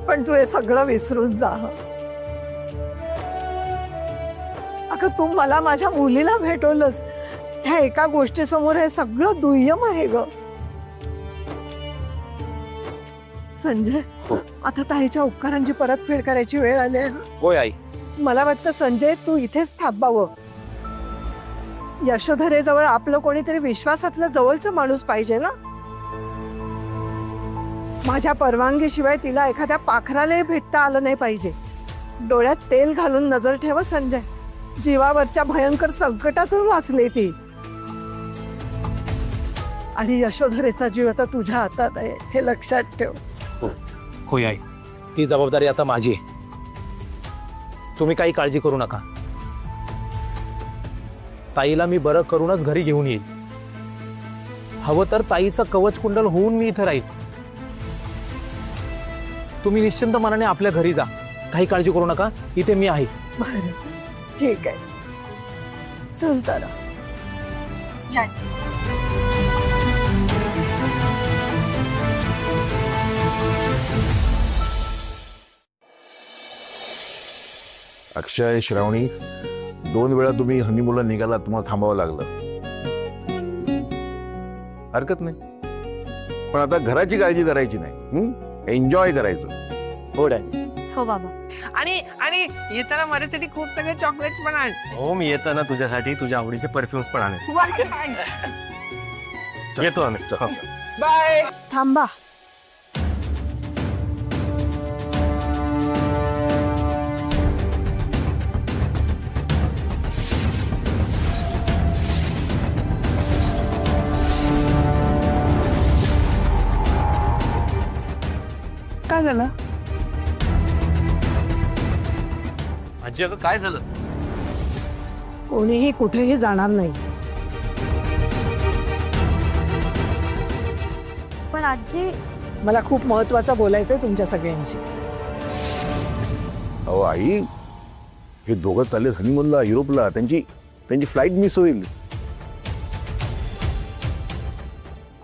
पण तू हे सगळं विसरून जा. अगं तू मला माझ्या मुलीला भेटवलंस, ह्या एका गोष्टीसमोर हे सगळं दुय्यम आहे ग. संजय, आता ताईच्या उपकारांची परतफेड करायची वेळ आली आहे. होय आई. मला वाटतं संजय तू इथेच थांबावं. यशोधरेजवळ आपलं कोणीतरी विश्वासातलं जवळचं माणूस पाहिजे ना. माझ्या परवानगीशिवाय तिला एखाद्या पाखरालाही भेटता आलं नाही पाहिजे. डोळ्यात तेल घालून नजर ठेव संजय. जीवावरच्या भयंकर संकटातून वाचले ती. आणि यशोधरेचा जीव आता तुझ्या हातात आहे हे लक्षात ठेव. होय आई, ती जबाबदारी आता माझी आहे. तुम्ही काही काळजी करू नका. ताईला मी बरं करूनच घरी घेऊन येईल. हवं तर ताईचं कवच कुंडल होऊन मी इथे राहील. तुम्ही निश्चिंत मनाने आपल्या घरी जा. काही काळजी करू नका, इथे मी आहे. ठीक आहे, चल तारा. अक्षय, श्रावणी, 2 वेळा तुम्ही हनीमूनला निघाला, तुम्हाला थांबावं लागलं. हरकत नाही, पण आता घराची काळजी करायची नाही, एन्जॉय करायचं. हो डॅडी. हो बाबा. आणि येताना माझ्यासाठी खूप सगळे चॉकलेट्स पण आण. हो, मी येताना तुझ्यासाठी तुझ्या आवडीचे परफ्यूम्स पण आणेन. येतो आम्ही. बाय. थांबा. काय झालं? आजी, अगं काय झालं? कोणीही कुठेही जाणार नाही. पण आजी, मला खूप महत्वाचं बोलायचंय तुमच्या सगळ्यांशी. अहो आई, हे दोघं चालले हनीमूनला युरोपला. त्यांची फ्लाईट मिस होईल.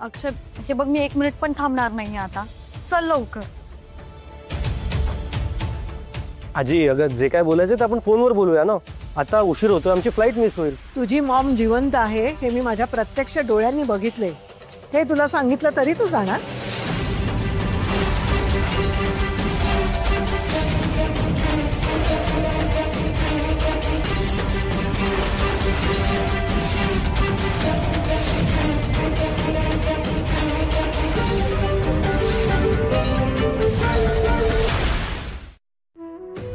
अक्षय, हे बघ, मी 1 मिनिट पण थांबणार नाही आता. चल लवकर. आजी, अगं जे काय बोलायचं ते आपण फोनवर बोलूया ना. आता उशीर होतो, आमची फ्लाईट मिस होईल. तुझी मॉम जिवंत आहे हे मी माझ्या प्रत्यक्ष डोळ्यांनी बघितले. हे तुला सांगितलं तरी तू जाणार?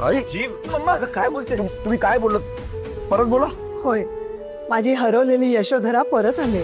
आई, जी मम्मा, काय बोलते? तुम्ही काय बोलत? परत बोला. होय, माझी हरवलेली यशोधरा परत आली.